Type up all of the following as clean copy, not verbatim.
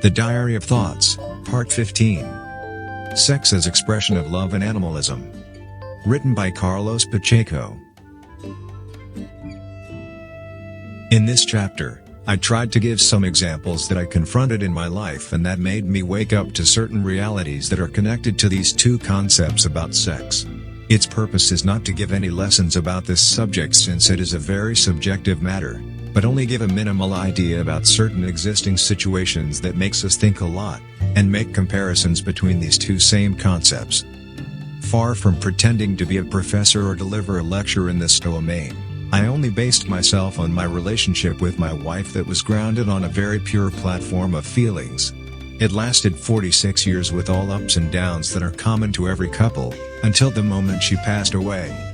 The Diary of Thoughts, Part 15. Sex as Expression of Love and Animalism. Written by Carlos Pacheco. In this chapter, I tried to give some examples that I confronted in my life and that made me wake up to certain realities that are connected to these two concepts about sex. Its purpose is not to give any lessons about this subject since it is a very subjective matter, but only give a minimal idea about certain existing situations that makes us think a lot, and make comparisons between these two same concepts. Far from pretending to be a professor or deliver a lecture in this domain, I only based myself on my relationship with my wife that was grounded on a very pure platform of feelings. It lasted 46 years with all ups and downs that are common to every couple, until the moment she passed away.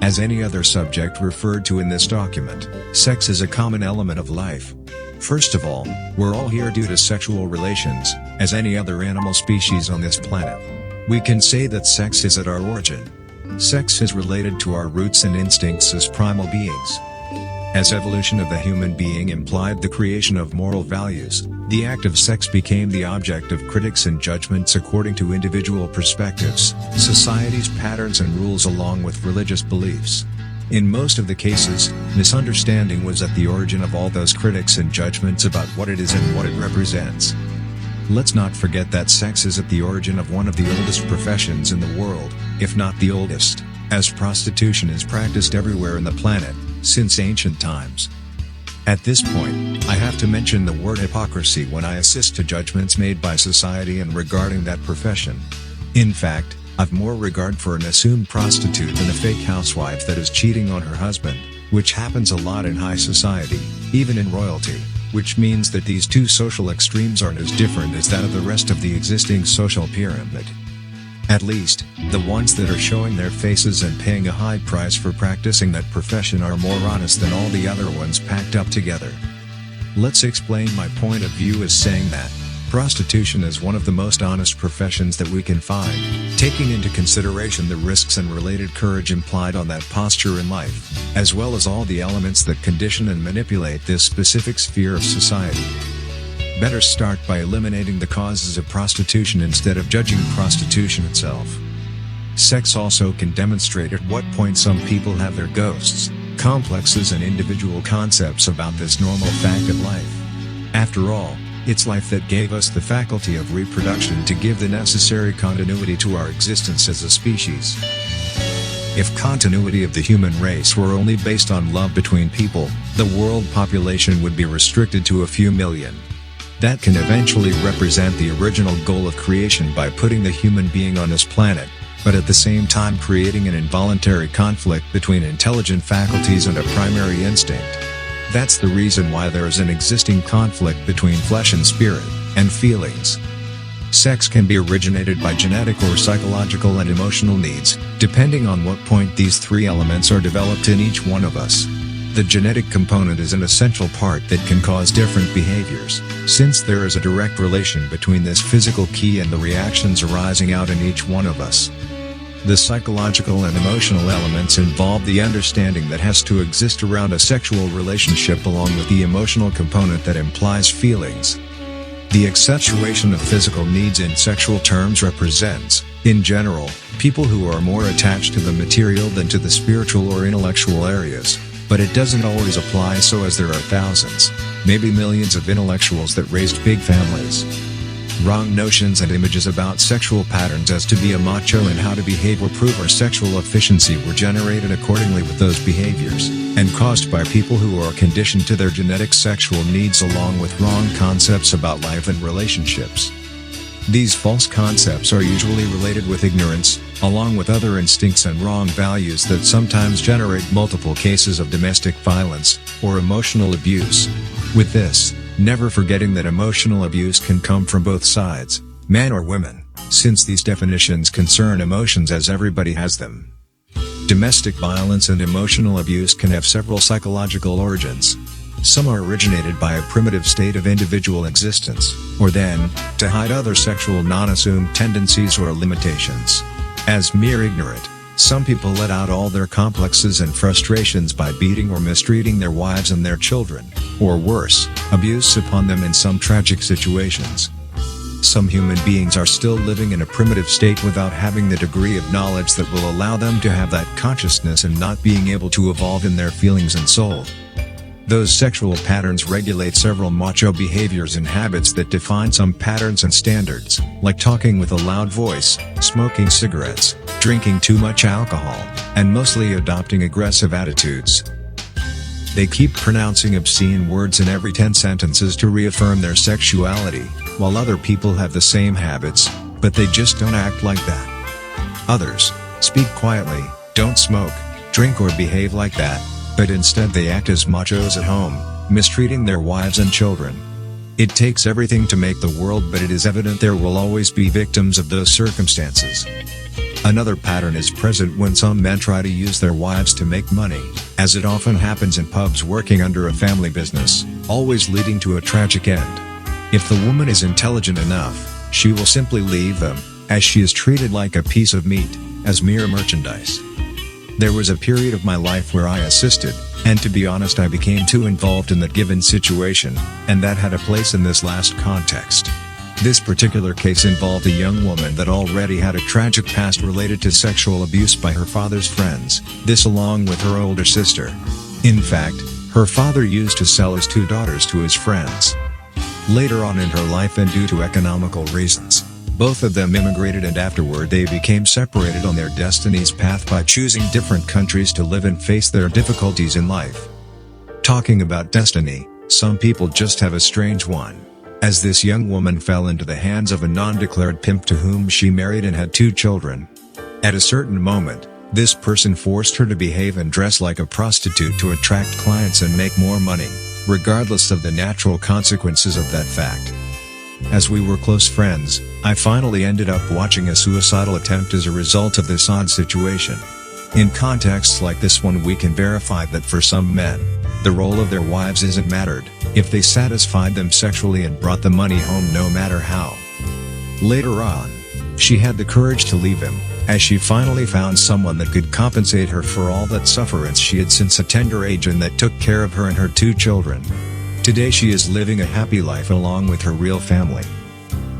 As any other subject referred to in this document, sex is a common element of life. First of all, we're all here due to sexual relations, as any other animal species on this planet. We can say that sex is at our origin. Sex is related to our roots and instincts as primal beings. As evolution of the human being implied the creation of moral values, the act of sex became the object of critics and judgments according to individual perspectives, society's patterns and rules along with religious beliefs. In most of the cases, misunderstanding was at the origin of all those critics and judgments about what it is and what it represents. Let's not forget that sex is at the origin of one of the oldest professions in the world, if not the oldest, as prostitution is practiced everywhere in the planet, since ancient times. At this point, I have to mention the word hypocrisy when I assist to judgments made by society and regarding that profession. In fact, I've more regard for an assumed prostitute than a fake housewife that is cheating on her husband, which happens a lot in high society, even in royalty, which means that these two social extremes aren't as different as that of the rest of the existing social pyramid. At least, the ones that are showing their faces and paying a high price for practicing that profession are more honest than all the other ones packed up together. Let's explain my point of view as saying that prostitution is one of the most honest professions that we can find, taking into consideration the risks and related courage implied on that posture in life, as well as all the elements that condition and manipulate this specific sphere of society. Better start by eliminating the causes of prostitution instead of judging prostitution itself. Sex also can demonstrate at what point some people have their ghosts, complexes and individual concepts about this normal fact of life. After all, it's life that gave us the faculty of reproduction to give the necessary continuity to our existence as a species. If continuity of the human race were only based on love between people, the world population would be restricted to a few million. That can eventually represent the original goal of creation by putting the human being on this planet, but at the same time creating an involuntary conflict between intelligent faculties and a primary instinct. That's the reason why there is an existing conflict between flesh and spirit, and feelings. Sex can be originated by genetic or psychological and emotional needs, depending on what point these three elements are developed in each one of us. The genetic component is an essential part that can cause different behaviors, since there is a direct relation between this physical key and the reactions arising out in each one of us. The psychological and emotional elements involve the understanding that has to exist around a sexual relationship along with the emotional component that implies feelings. The accentuation of physical needs in sexual terms represents, in general, people who are more attached to the material than to the spiritual or intellectual areas. But it doesn't always apply, so as there are thousands, maybe millions of intellectuals that raised big families. Wrong notions and images about sexual patterns as to be a macho and how to behave or prove our sexual efficiency were generated accordingly with those behaviors, and caused by people who are conditioned to their genetic sexual needs along with wrong concepts about life and relationships. These false concepts are usually related with ignorance, along with other instincts and wrong values that sometimes generate multiple cases of domestic violence, or emotional abuse. With this, never forgetting that emotional abuse can come from both sides, men or women, since these definitions concern emotions as everybody has them. Domestic violence and emotional abuse can have several psychological origins. Some are originated by a primitive state of individual existence, or then, to hide other sexual non-assumed tendencies or limitations. As mere ignorant, Some people let out all their complexes and frustrations by beating or mistreating their wives and their children, or worse, abuse upon them in some tragic situations. Some human beings are still living in a primitive state without having the degree of knowledge that will allow them to have that consciousness and not being able to evolve in their feelings and soul. Those sexual patterns regulate several macho behaviors and habits that define some patterns and standards, like talking with a loud voice, smoking cigarettes, drinking too much alcohol, and mostly adopting aggressive attitudes. They keep pronouncing obscene words in every 10 sentences to reaffirm their sexuality, while other people have the same habits, but they just don't act like that. Others speak quietly, don't smoke, drink or behave like that, but instead they act as machos at home, mistreating their wives and children. It takes everything to make the world, but it is evident there will always be victims of those circumstances. Another pattern is present when some men try to use their wives to make money, as it often happens in pubs working under a family business, always leading to a tragic end. If the woman is intelligent enough, she will simply leave them, as she is treated like a piece of meat, as mere merchandise. There was a period of my life where I assisted, and to be honest I became too involved in that given situation, and that had a place in this last context. This particular case involved a young woman that already had a tragic past related to sexual abuse by her father's friends, this along with her older sister. In fact, her father used to sell his 2 daughters to his friends. Later on in her life and due to economical reasons, both of them immigrated, and afterward they became separated on their destiny's path by choosing different countries to live and face their difficulties in life. Talking about destiny, some people just have a strange one, as this young woman fell into the hands of a non-declared pimp to whom she married and had 2 children. At a certain moment, this person forced her to behave and dress like a prostitute to attract clients and make more money, regardless of the natural consequences of that fact. As we were close friends, I finally ended up watching a suicidal attempt as a result of this odd situation. In contexts like this one, we can verify that for some men, the role of their wives isn't mattered, if they satisfied them sexually and brought the money home no matter how. Later on, she had the courage to leave him, as she finally found someone that could compensate her for all that sufferance she had since a tender age and that took care of her and her 2 children. Today she is living a happy life along with her real family.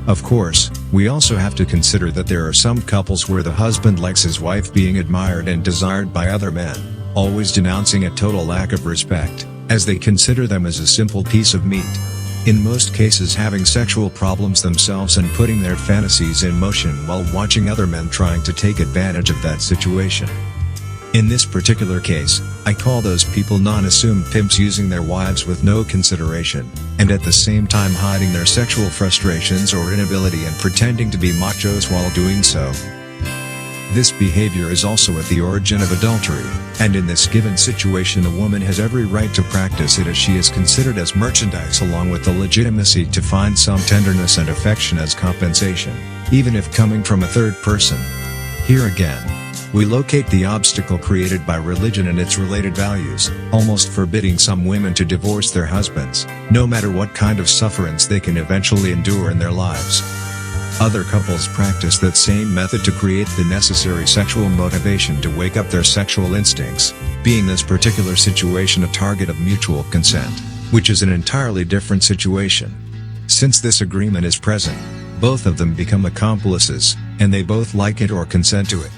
Of course, we also have to consider that there are some couples where the husband likes his wife being admired and desired by other men, always denouncing a total lack of respect, as they consider them as a simple piece of meat. In most cases having sexual problems themselves and putting their fantasies in motion while watching other men trying to take advantage of that situation. In this particular case, I call those people non-assumed pimps using their wives with no consideration, and at the same time hiding their sexual frustrations or inability and pretending to be machos while doing so. This behavior is also at the origin of adultery, and in this given situation a woman has every right to practice it as she is considered as merchandise along with the legitimacy to find some tenderness and affection as compensation, even if coming from a third person. Here again, we locate the obstacle created by religion and its related values, almost forbidding some women to divorce their husbands, no matter what kind of sufferance they can eventually endure in their lives. Other couples practice that same method to create the necessary sexual motivation to wake up their sexual instincts, being this particular situation a target of mutual consent, which is an entirely different situation. Since this agreement is present, both of them become accomplices, and they both like it or consent to it.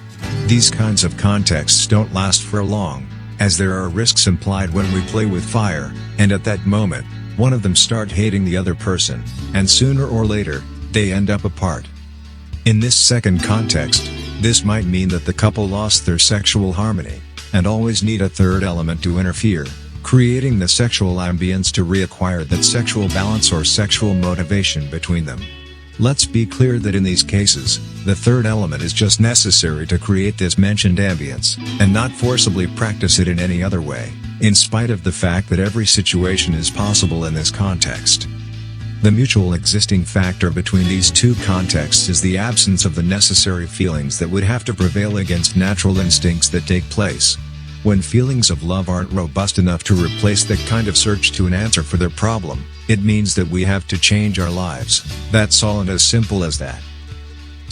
These kinds of contexts don't last for long, as there are risks implied when we play with fire, and at that moment, one of them start hating the other person, and sooner or later, they end up apart. In this second context, this might mean that the couple lost their sexual harmony, and always need a third element to interfere, creating the sexual ambience to reacquire that sexual balance or sexual motivation between them. Let's be clear that in these cases, the third element is just necessary to create this mentioned ambience, and not forcibly practice it in any other way, in spite of the fact that every situation is possible in this context. The mutual existing factor between these two contexts is the absence of the necessary feelings that would have to prevail against natural instincts that take place. When feelings of love aren't robust enough to replace that kind of search to an answer for their problem, it means that we have to change our lives. That's all, and as simple as that.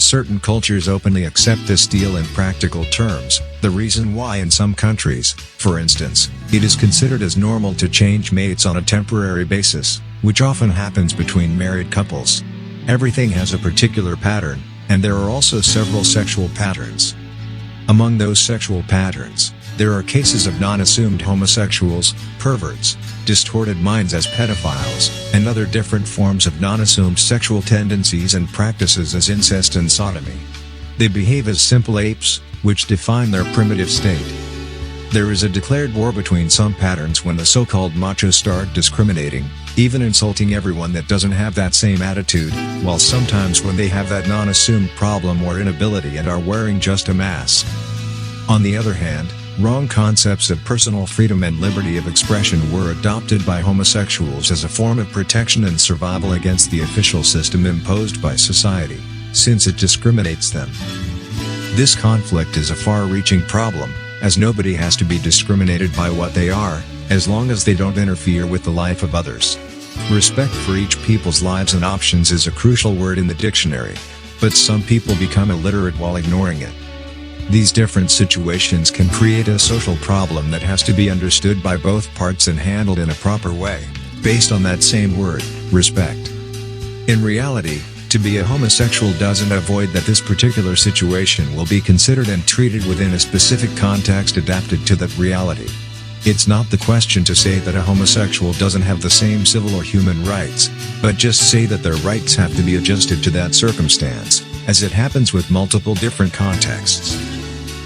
Certain cultures openly accept this deal in practical terms, the reason why in some countries, for instance, it is considered as normal to change mates on a temporary basis, which often happens between married couples. Everything has a particular pattern, and there are also several sexual patterns. Among those sexual patterns, there are cases of non-assumed homosexuals, perverts, distorted minds as pedophiles, and other different forms of non-assumed sexual tendencies and practices as incest and sodomy. They behave as simple apes, which define their primitive state. There is a declared war between some patterns when the so-called machos start discriminating, even insulting everyone that doesn't have that same attitude, while sometimes when they have that non-assumed problem or inability and are wearing just a mask. On the other hand, wrong concepts of personal freedom and liberty of expression were adopted by homosexuals as a form of protection and survival against the official system imposed by society, since it discriminates them. This conflict is a far-reaching problem, as nobody has to be discriminated by what they are, as long as they don't interfere with the life of others. Respect for each people's lives and options is a crucial word in the dictionary, but some people become illiterate while ignoring it. These different situations can create a social problem that has to be understood by both parts and handled in a proper way, based on that same word, respect. In reality, to be a homosexual doesn't avoid that this particular situation will be considered and treated within a specific context adapted to that reality. It's not the question to say that a homosexual doesn't have the same civil or human rights, but just say that their rights have to be adjusted to that circumstance, as it happens with multiple different contexts.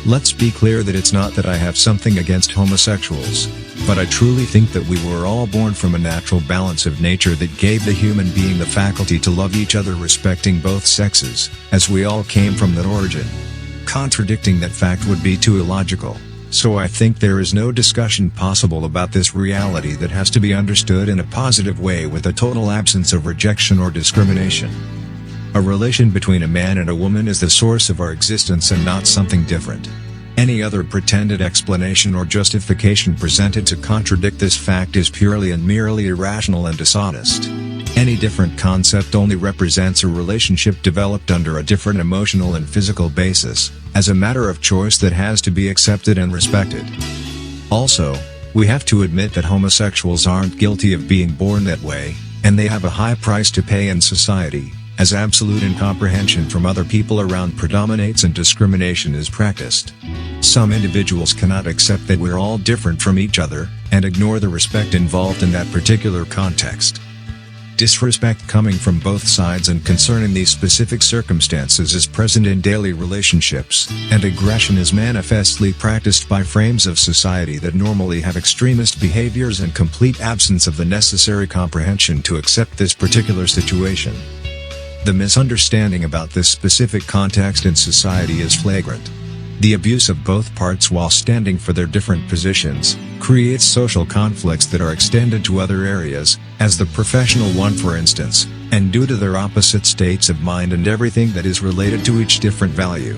Let's be clear that it's not that I have something against homosexuals, but I truly think that we were all born from a natural balance of nature that gave the human being the faculty to love each other respecting both sexes, as we all came from that origin. Contradicting that fact would be too illogical, so I think there is no discussion possible about this reality that has to be understood in a positive way with a total absence of rejection or discrimination. A relation between a man and a woman is the source of our existence and not something different. Any other pretended explanation or justification presented to contradict this fact is purely and merely irrational and dishonest. Any different concept only represents a relationship developed under a different emotional and physical basis, as a matter of choice that has to be accepted and respected. Also, we have to admit that homosexuals aren't guilty of being born that way, and they have a high price to pay in society, as absolute incomprehension from other people around predominates and discrimination is practiced. Some individuals cannot accept that we're all different from each other, and ignore the respect involved in that particular context. Disrespect coming from both sides and concerning these specific circumstances is present in daily relationships, and aggression is manifestly practiced by frames of society that normally have extremist behaviors and complete absence of the necessary comprehension to accept this particular situation. The misunderstanding about this specific context in society is flagrant. The abuse of both parts while standing for their different positions creates social conflicts that are extended to other areas, as the professional one for instance, and due to their opposite states of mind and everything that is related to each different value.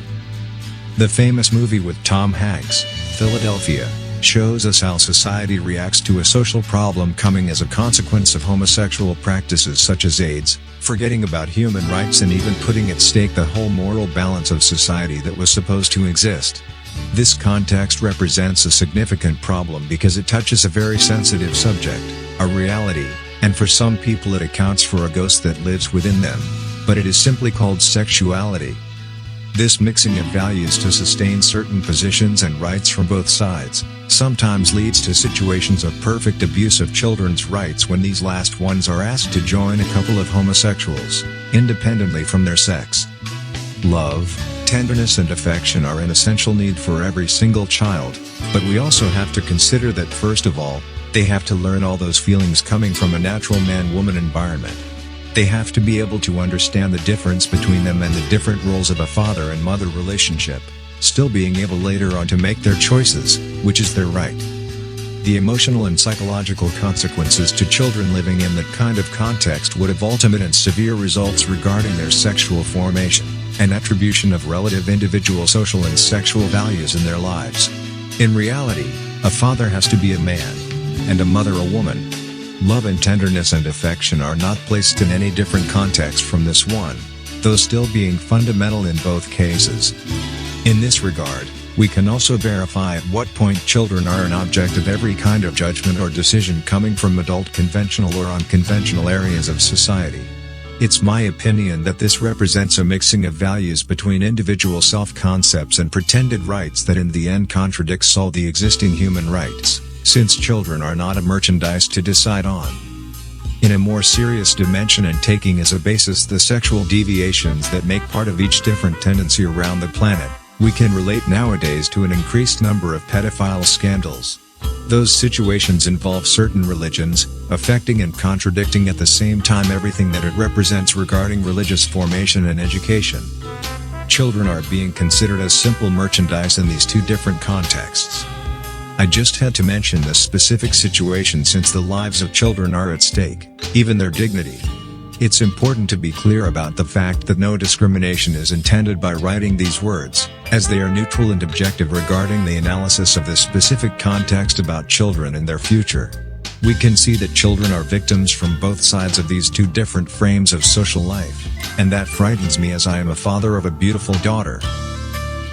The famous movie with Tom Hanks, Philadelphia, shows us how society reacts to a social problem coming as a consequence of homosexual practices such as AIDS, forgetting about human rights and even putting at stake the whole moral balance of society that was supposed to exist. This context represents a significant problem because it touches a very sensitive subject, a reality, and for some people it accounts for a ghost that lives within them, but it is simply called sexuality. This mixing of values to sustain certain positions and rights from both sides sometimes leads to situations of perfect abuse of children's rights when these last ones are asked to join a couple of homosexuals, independently from their sex. Love, tenderness and affection are an essential need for every single child, but we also have to consider that first of all, they have to learn all those feelings coming from a natural man-woman environment. They have to be able to understand the difference between them and the different roles of a father and mother relationship, still being able later on to make their choices, which is their right. The emotional and psychological consequences to children living in that kind of context would have ultimate and severe results regarding their sexual formation, and attribution of relative individual social and sexual values in their lives. In reality, a father has to be a man, and a mother a woman. Love and tenderness and affection are not placed in any different context from this one. though still being fundamental in both cases. In this regard, we can also verify at what point children are an object of every kind of judgment or decision coming from adult conventional or unconventional areas of society. It's my opinion that this represents a mixing of values between individual self-concepts and pretended rights that in the end contradicts all the existing human rights, since children are not a merchandise to decide on. In a more serious dimension and taking as a basis the sexual deviations that make part of each different tendency around the planet, we can relate nowadays to an increased number of pedophile scandals. Those situations involve certain religions, affecting and contradicting at the same time everything that it represents regarding religious formation and education. Children are being considered as simple merchandise in these two different contexts. I just had to mention this specific situation since the lives of children are at stake, even their dignity. It's important to be clear about the fact that no discrimination is intended by writing these words, as they are neutral and objective regarding the analysis of this specific context about children and their future. We can see that children are victims from both sides of these two different frames of social life, and that frightens me as I am a father of a beautiful daughter.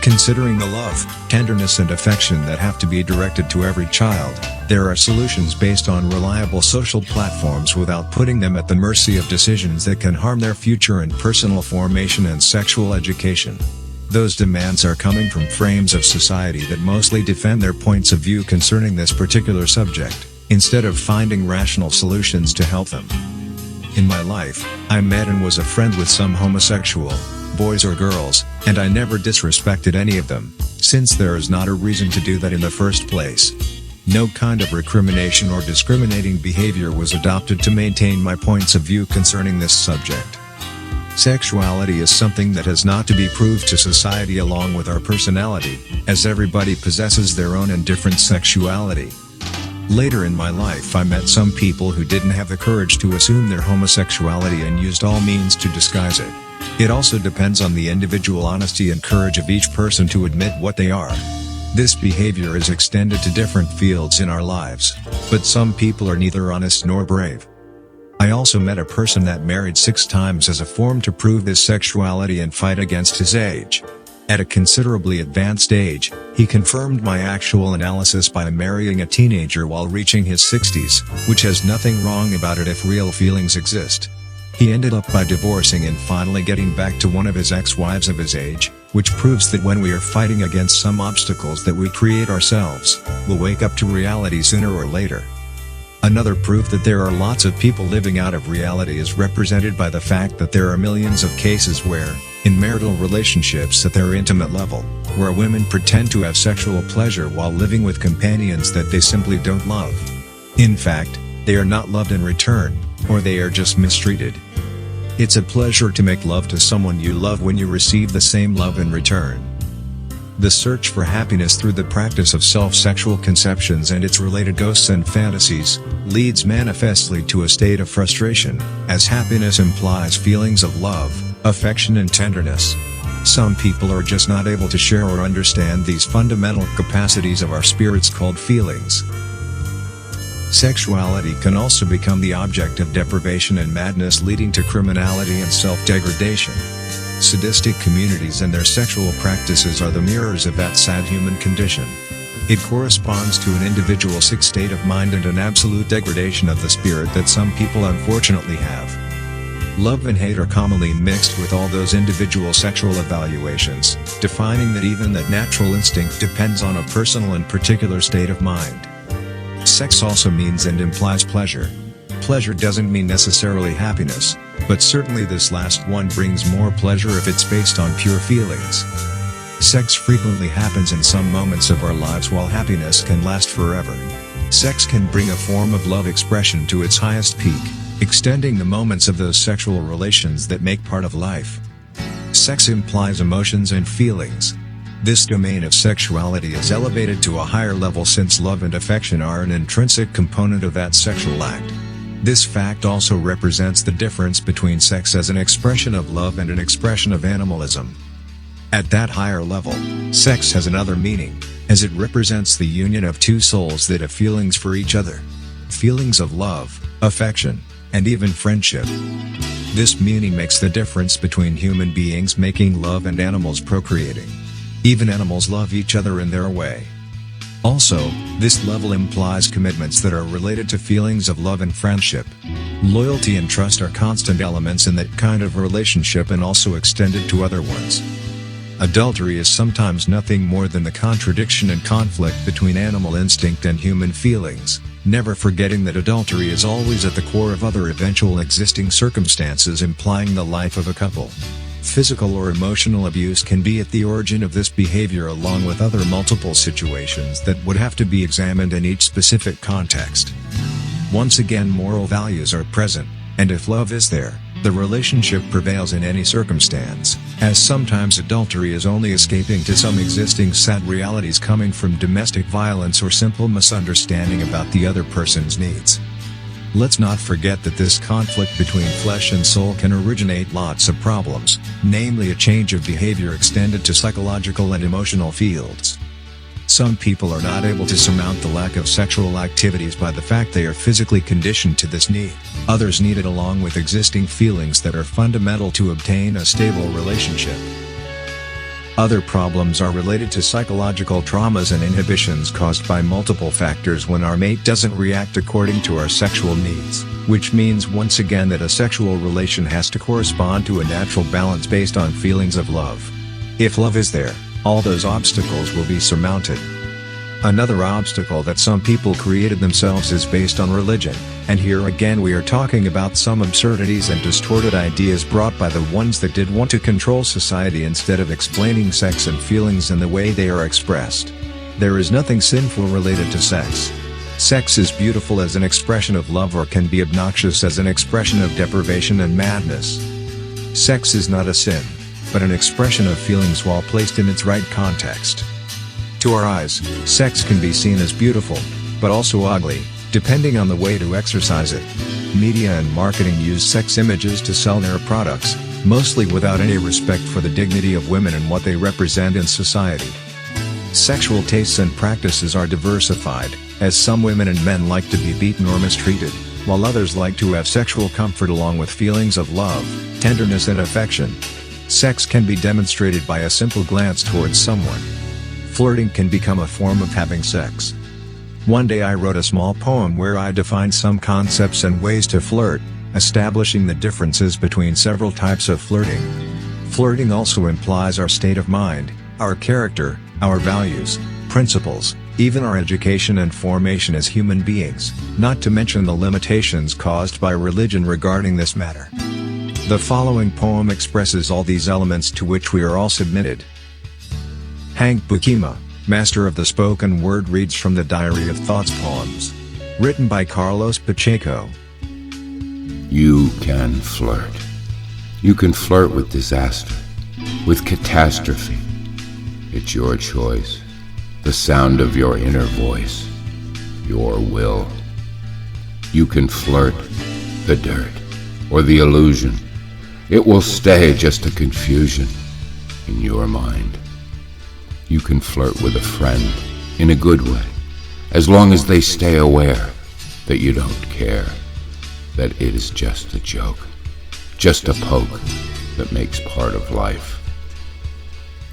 Considering the love, tenderness and affection that have to be directed to every child, there are solutions based on reliable social platforms without putting them at the mercy of decisions that can harm their future and personal formation and sexual education. Those demands are coming from frames of society that mostly defend their points of view concerning this particular subject, instead of finding rational solutions to help them. In my life, I met and was a friend with some homosexual, boys or girls, and I never disrespected any of them, since there is not a reason to do that in the first place. No kind of recrimination or discriminating behavior was adopted to maintain my points of view concerning this subject. Sexuality is something that has not to be proved to society along with our personality, as everybody possesses their own and different sexuality. Later in my life I met some people who didn't have the courage to assume their homosexuality and used all means to disguise it. It also depends on the individual honesty and courage of each person to admit what they are. This behavior is extended to different fields in our lives, but some people are neither honest nor brave. I also met a person that married 6 times as a form to prove his sexuality and fight against his age. At a considerably advanced age, he confirmed my actual analysis by marrying a teenager while reaching his 60s, which has nothing wrong about it if real feelings exist. He ended up by divorcing and finally getting back to one of his ex-wives of his age, which proves that when we are fighting against some obstacles that we create ourselves, we'll wake up to reality sooner or later. Another proof that there are lots of people living out of reality is represented by the fact that there are millions of cases where, in marital relationships at their intimate level, where women pretend to have sexual pleasure while living with companions that they simply don't love. In fact, they are not loved in return, or they are just mistreated. It's a pleasure to make love to someone you love when you receive the same love in return. The search for happiness through the practice of self-sexual conceptions and its related ghosts and fantasies, leads manifestly to a state of frustration, as happiness implies feelings of love, affection and tenderness. Some people are just not able to share or understand these fundamental capacities of our spirits called feelings. Sexuality can also become the object of deprivation and madness, leading to criminality and self-degradation. Sadistic communities and their sexual practices are the mirrors of that sad human condition. It corresponds to an individual sick state of mind and an absolute degradation of the spirit that some people unfortunately have. Love and hate are commonly mixed with all those individual sexual evaluations, defining that even that natural instinct depends on a personal and particular state of mind. Sex also means and implies pleasure. Pleasure doesn't mean necessarily happiness, but certainly this last one brings more pleasure if it's based on pure feelings. Sex frequently happens in some moments of our lives while happiness can last forever. Sex can bring a form of love expression to its highest peak, extending the moments of those sexual relations that make part of life. Sex implies emotions and feelings. This domain of sexuality is elevated to a higher level since love and affection are an intrinsic component of that sexual act. This fact also represents the difference between sex as an expression of love and an expression of animalism. At that higher level, sex has another meaning, as it represents the union of two souls that have feelings for each other. Feelings of love, affection, and even friendship. This meaning makes the difference between human beings making love and animals procreating. Even animals love each other in their way. Also, this level implies commitments that are related to feelings of love and friendship. Loyalty and trust are constant elements in that kind of relationship and also extended to other ones. Adultery is sometimes nothing more than the contradiction and conflict between animal instinct and human feelings, never forgetting that adultery is always at the core of other eventual existing circumstances implying the life of a couple. Physical or emotional abuse can be at the origin of this behavior along with other multiple situations that would have to be examined in each specific context. Once again, moral values are present, and if love is there, the relationship prevails in any circumstance, as sometimes adultery is only escaping to some existing sad realities coming from domestic violence or simple misunderstanding about the other person's needs. Let's not forget that this conflict between flesh and soul can originate lots of problems, namely a change of behavior extended to psychological and emotional fields. Some people are not able to surmount the lack of sexual activities by the fact they are physically conditioned to this need. Others need it along with existing feelings that are fundamental to obtain a stable relationship. Other problems are related to psychological traumas and inhibitions caused by multiple factors when our mate doesn't react according to our sexual needs, which means once again that a sexual relation has to correspond to a natural balance based on feelings of love. If love is there, all those obstacles will be surmounted. Another obstacle that some people created themselves is based on religion, and here again we are talking about some absurdities and distorted ideas brought by the ones that did want to control society instead of explaining sex and feelings in the way they are expressed. There is nothing sinful related to sex. Sex is beautiful as an expression of love or can be obnoxious as an expression of deprivation and madness. Sex is not a sin, but an expression of feelings while placed in its right context. To our eyes, sex can be seen as beautiful, but also ugly, depending on the way to exercise it. Media and marketing use sex images to sell their products, mostly without any respect for the dignity of women and what they represent in society. Sexual tastes and practices are diversified, as some women and men like to be beaten or mistreated, while others like to have sexual comfort along with feelings of love, tenderness and affection. Sex can be demonstrated by a simple glance towards someone. Flirting can become a form of having sex. One day I wrote a small poem where I defined some concepts and ways to flirt, establishing the differences between several types of flirting. Flirting also implies our state of mind, our character, our values, principles, even our education and formation as human beings, not to mention the limitations caused by religion regarding this matter. The following poem expresses all these elements to which we are all submitted. Hank Bukima, master of the spoken word, reads from the Diary of Thoughts poems. Written by Carlos Pacheco. You can flirt. You can flirt with disaster, with catastrophe. It's your choice, the sound of your inner voice, your will. You can flirt the dirt or the illusion. It will stay just a confusion in your mind. You can flirt with a friend in a good way, as long as they stay aware that you don't care, that it is just a joke, just a poke that makes part of life.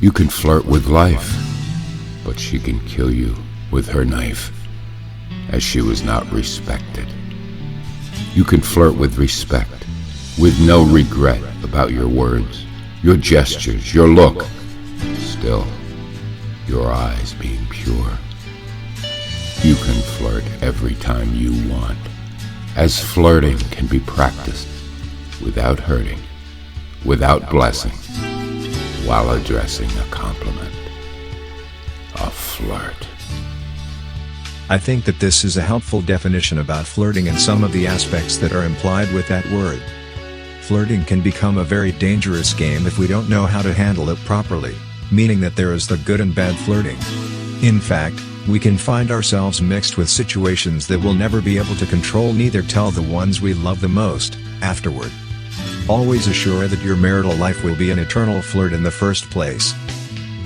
You can flirt with life, but she can kill you with her knife, as she was not respected. You can flirt with respect, with no regret about your words, your gestures, your look, still, your eyes being pure. You can flirt every time you want, as flirting can be practiced without hurting, without blessing, while addressing a compliment. A flirt. I think that this is a helpful definition about flirting and some of the aspects that are implied with that word. Flirting can become a very dangerous game if we don't know how to handle it properly, meaning that there is the good and bad flirting. In fact, we can find ourselves mixed with situations that we'll never be able to control, neither tell the ones we love the most afterward. Always assure that your marital life will be an eternal flirt in the first place.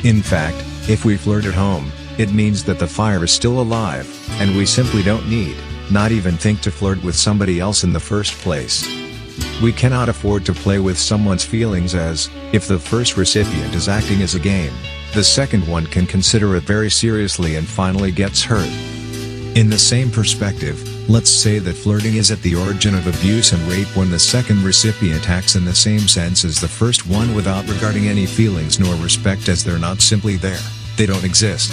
In fact, if we flirt at home, it means that the fire is still alive, and we simply don't need not even think to flirt with somebody else in the first place. We cannot afford to play with someone's feelings, as, if the first recipient is acting as a game, the second one can consider it very seriously and finally gets hurt. In the same perspective, let's say that flirting is at the origin of abuse and rape when the second recipient acts in the same sense as the first one without regarding any feelings nor respect, as they're not simply there, they don't exist.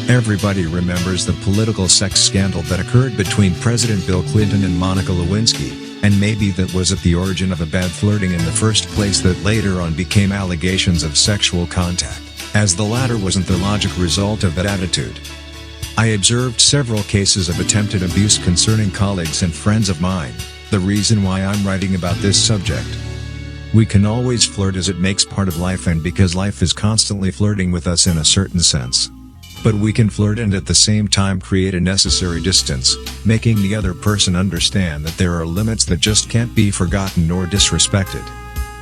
Everybody remembers the political sex scandal that occurred between President Bill Clinton and Monica Lewinsky, and maybe that was at the origin of a bad flirting in the first place that later on became allegations of sexual contact, as the latter wasn't the logical result of that attitude. I observed several cases of attempted abuse concerning colleagues and friends of mine, the reason why I'm writing about this subject. We can always flirt as it makes part of life and because life is constantly flirting with us in a certain sense. But we can flirt and at the same time create a necessary distance, making the other person understand that there are limits that just can't be forgotten nor disrespected.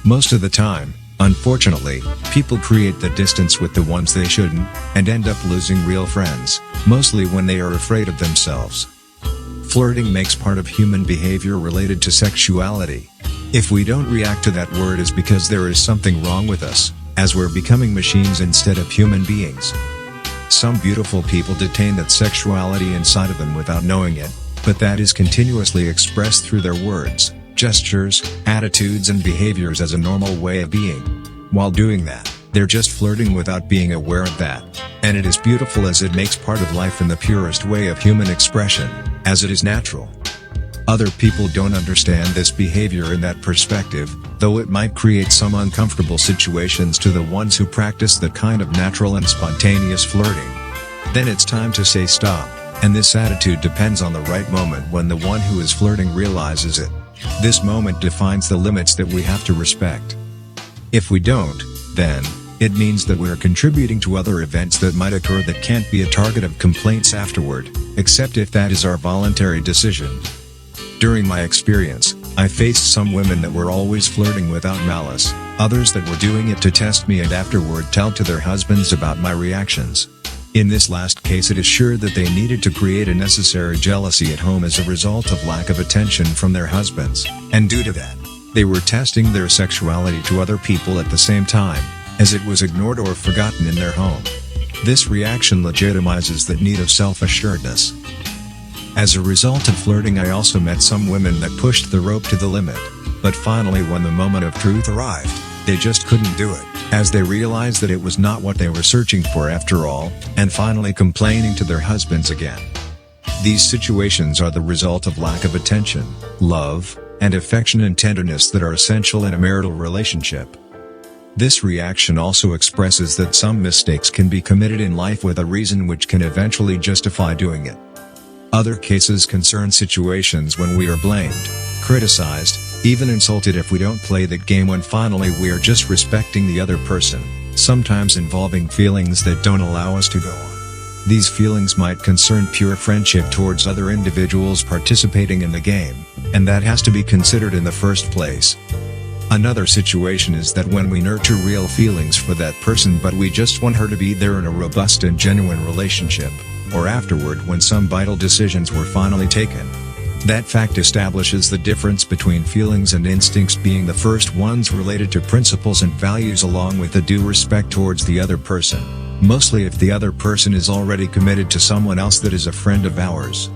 Most of the time, unfortunately, people create the distance with the ones they shouldn't, and end up losing real friends, mostly when they are afraid of themselves. Flirting makes part of human behavior related to sexuality. If we don't react to that word, it's because there is something wrong with us, as we're becoming machines instead of human beings. Some beautiful people detain that sexuality inside of them without knowing it, but that is continuously expressed through their words, gestures, attitudes and behaviors as a normal way of being. While doing that, they're just flirting without being aware of that, and it is beautiful as it makes part of life in the purest way of human expression, as it is natural. Other people don't understand this behavior in that perspective, though it might create some uncomfortable situations to the ones who practice that kind of natural and spontaneous flirting. Then it's time to say stop, and this attitude depends on the right moment when the one who is flirting realizes it. This moment defines the limits that we have to respect. If we don't, then it means that we're contributing to other events that might occur that can't be a target of complaints afterward, except if that is our voluntary decision. During my experience, I faced some women that were always flirting without malice, others that were doing it to test me and afterward tell to their husbands about my reactions. In this last case, it is sure that they needed to create a necessary jealousy at home as a result of lack of attention from their husbands, and due to that, they were testing their sexuality to other people at the same time, as it was ignored or forgotten in their home. This reaction legitimizes that need of self-assuredness. As a result of flirting, I also met some women that pushed the rope to the limit, but finally when the moment of truth arrived, they just couldn't do it, as they realized that it was not what they were searching for after all, and finally complaining to their husbands again. These situations are the result of lack of attention, love, and affection and tenderness that are essential in a marital relationship. This reaction also expresses that some mistakes can be committed in life with a reason which can eventually justify doing it. Other cases concern situations when we are blamed, criticized, even insulted if we don't play that game, when finally we are just respecting the other person, sometimes involving feelings that don't allow us to go on. These feelings might concern pure friendship towards other individuals participating in the game, and that has to be considered in the first place. Another situation is that when we nurture real feelings for that person but we just want her to be there in a robust and genuine relationship, or afterward when some vital decisions were finally taken. That fact establishes the difference between feelings and instincts, being the first ones related to principles and values along with the due respect towards the other person, mostly if the other person is already committed to someone else that is a friend of ours.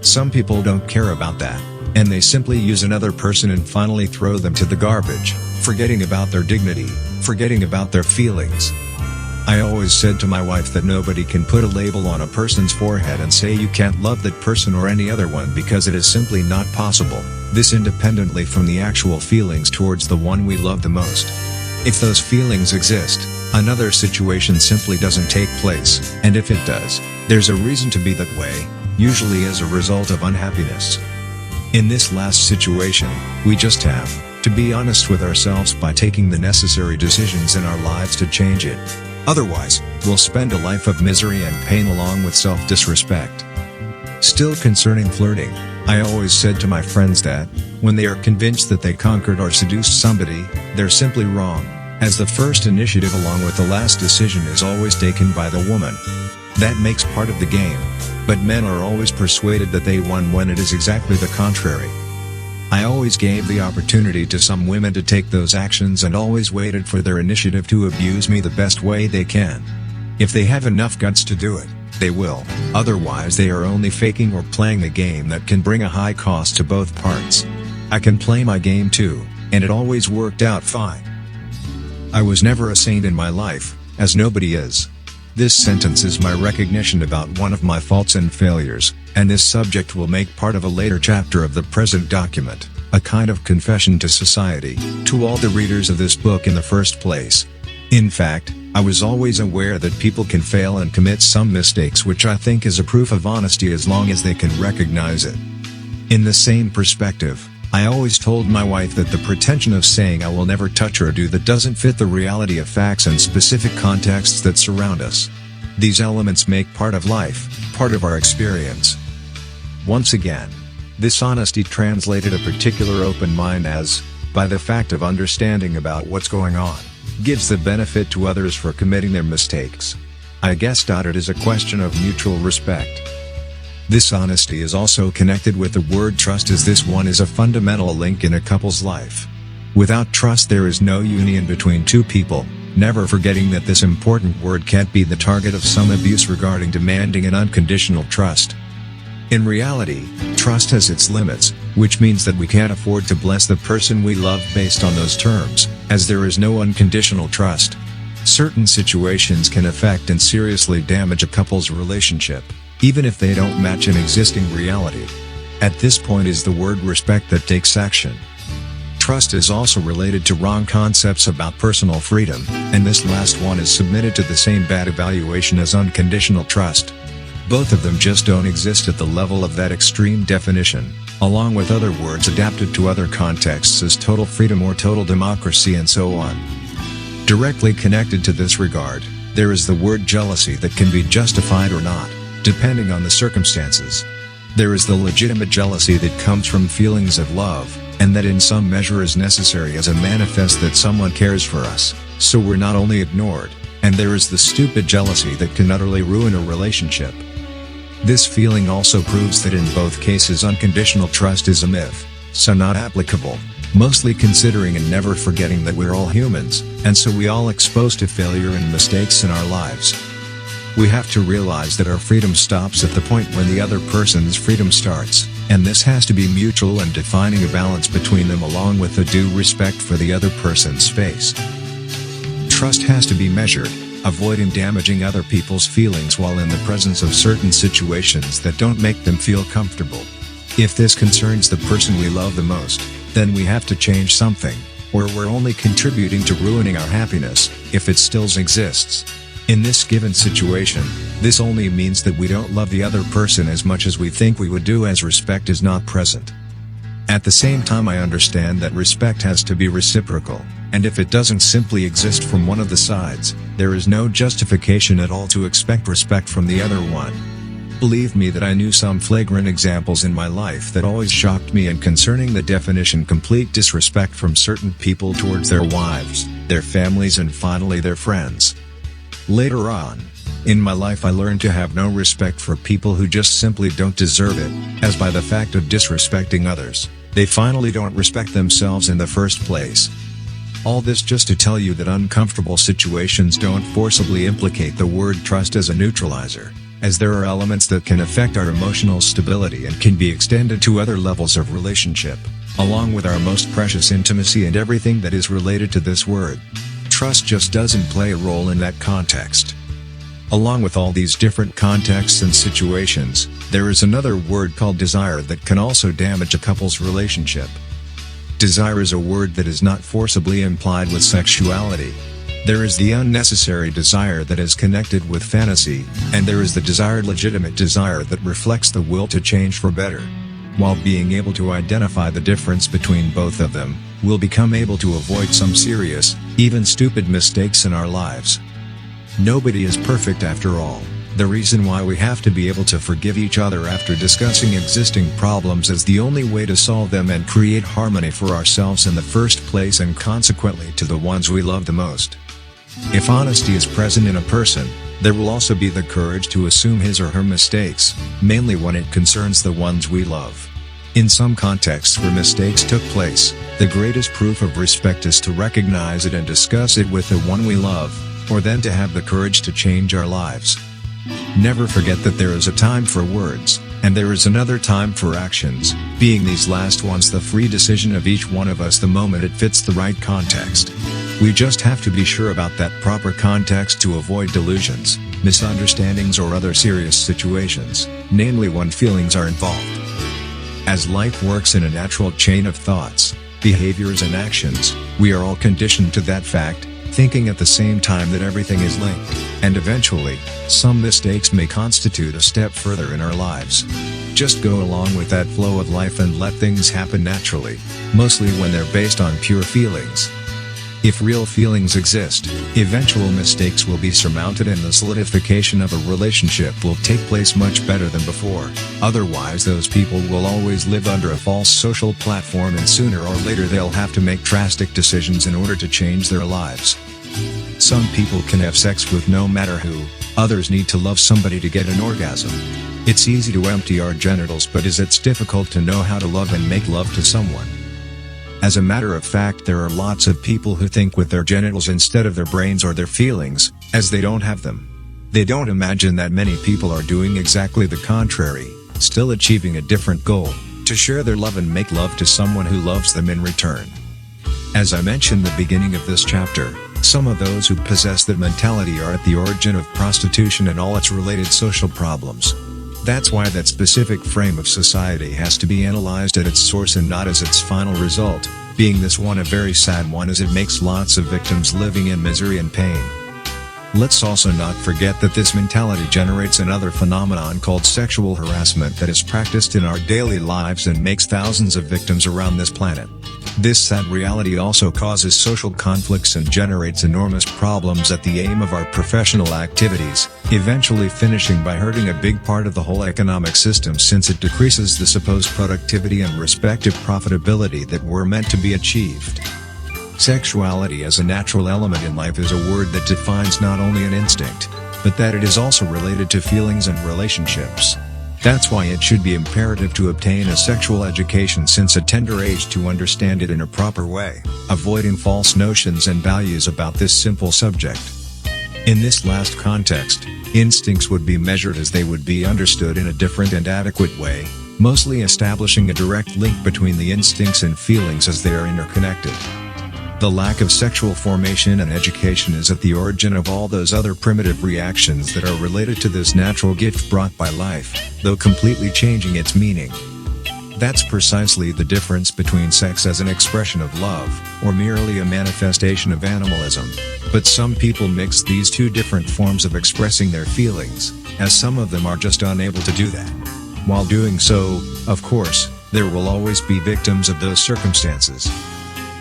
Some people don't care about that, and they simply use another person and finally throw them to the garbage, forgetting about their dignity, forgetting about their feelings. I always said to my wife that nobody can put a label on a person's forehead and say you can't love that person or any other one, because it is simply not possible, this independently from the actual feelings towards the one we love the most. If those feelings exist, another situation simply doesn't take place, and if it does, there's a reason to be that way, usually as a result of unhappiness. In this last situation, we just have to be honest with ourselves by taking the necessary decisions in our lives to change it. Otherwise, we'll spend a life of misery and pain along with self-disrespect. Still concerning flirting, I always said to my friends that, when they are convinced that they conquered or seduced somebody, they're simply wrong, as the first initiative along with the last decision is always taken by the woman. That makes part of the game. But men are always persuaded that they won when it is exactly the contrary. I always gave the opportunity to some women to take those actions and always waited for their initiative to abuse me the best way they can. If they have enough guts to do it, they will, otherwise they are only faking or playing a game that can bring a high cost to both parts. I can play my game too, and it always worked out fine. I was never a saint in my life, as nobody is. This sentence is my recognition about one of my faults and failures, and this subject will make part of a later chapter of the present document, a kind of confession to society, to all the readers of this book in the first place. In fact, I was always aware that people can fail and commit some mistakes, which I think is a proof of honesty as long as they can recognize it. In the same perspective, I always told my wife that the pretension of saying I will never touch or do that doesn't fit the reality of facts and specific contexts that surround us. These elements make part of life, part of our experience. Once again, this honesty translated a particular open mind as, by the fact of understanding about what's going on, gives the benefit to others for committing their mistakes. I guess it is a question of mutual respect. This honesty is also connected with the word trust, as this one is a fundamental link in a couple's life. Without trust there is no union between two people, never forgetting that this important word can't be the target of some abuse regarding demanding an unconditional trust. In reality, trust has its limits, which means that we can't afford to bless the person we love based on those terms, as there is no unconditional trust. Certain situations can affect and seriously damage a couple's relationship, even if they don't match an existing reality. At this point is the word respect that takes action. Trust is also related to wrong concepts about personal freedom, and this last one is submitted to the same bad evaluation as unconditional trust. Both of them just don't exist at the level of that extreme definition, along with other words adapted to other contexts as total freedom or total democracy and so on. Directly connected to this regard, there is the word jealousy that can be justified or not, depending on the circumstances. There is the legitimate jealousy that comes from feelings of love, and that in some measure is necessary as a manifest that someone cares for us, so we're not only ignored. And there is the stupid jealousy that can utterly ruin a relationship. This feeling also proves that in both cases unconditional trust is a myth, so not applicable, mostly considering and never forgetting that we're all humans, and so we all exposed to failure and mistakes in our lives. We have to realize that our freedom stops at the point when the other person's freedom starts, and this has to be mutual and defining a balance between them along with a due respect for the other person's space. Trust has to be measured, avoiding damaging other people's feelings while in the presence of certain situations that don't make them feel comfortable. If this concerns the person we love the most, then we have to change something, or we're only contributing to ruining our happiness, if it still exists. In this given situation, this only means that we don't love the other person as much as we think we would do, as respect is not present. At the same time, I understand that respect has to be reciprocal, and if it doesn't simply exist from one of the sides, there is no justification at all to expect respect from the other one. Believe me that I knew some flagrant examples in my life that always shocked me, and concerning the definition complete disrespect from certain people towards their wives, their families, and finally their friends. Later on in my life I learned to have no respect for people who just simply don't deserve it, as by the fact of disrespecting others, they finally don't respect themselves in the first place. All this just to tell you that uncomfortable situations don't forcibly implicate the word trust as a neutralizer, as there are elements that can affect our emotional stability and can be extended to other levels of relationship, along with our most precious intimacy and everything that is related to this word. Trust just doesn't play a role in that context. Along with all these different contexts and situations, there is another word called desire that can also damage a couple's relationship. Desire is a word that is not forcibly implied with sexuality. There is the unnecessary desire that is connected with fantasy, and there is the desired legitimate desire that reflects the will to change for better. While being able to identify the difference between both of them, we'll become able to avoid some serious, even stupid mistakes in our lives. Nobody is perfect after all. The reason why we have to be able to forgive each other after discussing existing problems is the only way to solve them and create harmony for ourselves in the first place, and consequently to the ones we love the most. If honesty is present in a person, there will also be the courage to assume his or her mistakes, mainly when it concerns the ones we love. In some contexts where mistakes took place, the greatest proof of respect is to recognize it and discuss it with the one we love, or then to have the courage to change our lives. Never forget that there is a time for words, and there is another time for actions, being these last ones the free decision of each one of us the moment it fits the right context. We just have to be sure about that proper context to avoid delusions, misunderstandings or other serious situations, namely when feelings are involved. As life works in a natural chain of thoughts, behaviors and actions, we are all conditioned to that fact, thinking at the same time that everything is linked, and eventually, some mistakes may constitute a step further in our lives. Just go along with that flow of life and let things happen naturally, mostly when they're based on pure feelings. If real feelings exist, eventual mistakes will be surmounted and the solidification of a relationship will take place much better than before. Otherwise, those people will always live under a false social platform and sooner or later they'll have to make drastic decisions in order to change their lives. Some people can have sex with no matter who, others need to love somebody to get an orgasm. It's easy to empty our genitals, but it's difficult to know how to love and make love to someone. As a matter of fact, there are lots of people who think with their genitals instead of their brains or their feelings, as they don't have them. They don't imagine that many people are doing exactly the contrary, still achieving a different goal, to share their love and make love to someone who loves them in return. As I mentioned at the beginning of this chapter, some of those who possess that mentality are at the origin of prostitution and all its related social problems. That's why that specific frame of society has to be analyzed at its source and not as its final result, being this one a very sad one as it makes lots of victims living in misery and pain. Let's also not forget that this mentality generates another phenomenon called sexual harassment that is practiced in our daily lives and makes thousands of victims around this planet. This sad reality also causes social conflicts and generates enormous problems at the aim of our professional activities, eventually finishing by hurting a big part of the whole economic system since it decreases the supposed productivity and respective profitability that were meant to be achieved. Sexuality as a natural element in life is a word that defines not only an instinct, but that it is also related to feelings and relationships. That's why it should be imperative to obtain a sexual education since a tender age to understand it in a proper way, avoiding false notions and values about this simple subject. In this last context, instincts would be measured as they would be understood in a different and adequate way, mostly establishing a direct link between the instincts and feelings as they are interconnected. The lack of sexual formation and education is at the origin of all those other primitive reactions that are related to this natural gift brought by life, though completely changing its meaning. That's precisely the difference between sex as an expression of love, or merely a manifestation of animalism. But some people mix these two different forms of expressing their feelings, as some of them are just unable to do that. While doing so, of course, there will always be victims of those circumstances.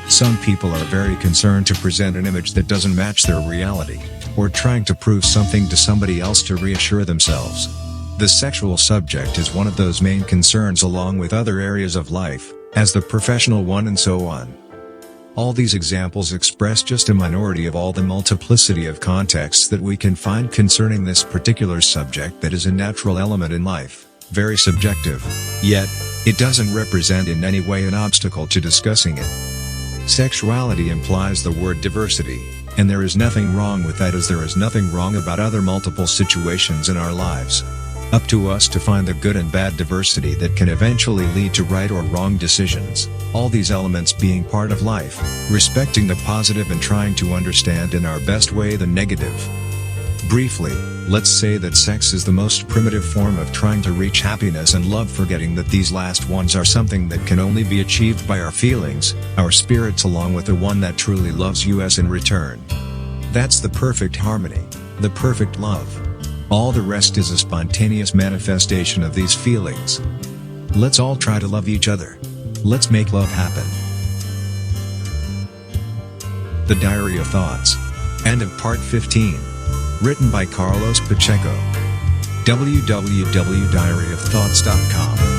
Some people are very concerned to present an image that doesn't match their reality, or trying to prove something to somebody else to reassure themselves. The sexual subject is one of those main concerns along with other areas of life, as the professional one and so on. All these examples express just a minority of all the multiplicity of contexts that we can find concerning this particular subject that is a natural element in life, very subjective, yet, it doesn't represent in any way an obstacle to discussing it. Sexuality implies the word diversity, and there is nothing wrong with that as there is nothing wrong about other multiple situations in our lives. Up to us to find the good and bad diversity that can eventually lead to right or wrong decisions, all these elements being part of life, respecting the positive and trying to understand in our best way the negative. Briefly, let's say that sex is the most primitive form of trying to reach happiness and love, forgetting that these last ones are something that can only be achieved by our feelings, our spirits along with the one that truly loves us in return. That's the perfect harmony, the perfect love. All the rest is a spontaneous manifestation of these feelings. Let's all try to love each other. Let's make love happen. The Diary of Thoughts. End of Part 15. Written by Carlos Pacheco. www.diaryofthoughts.com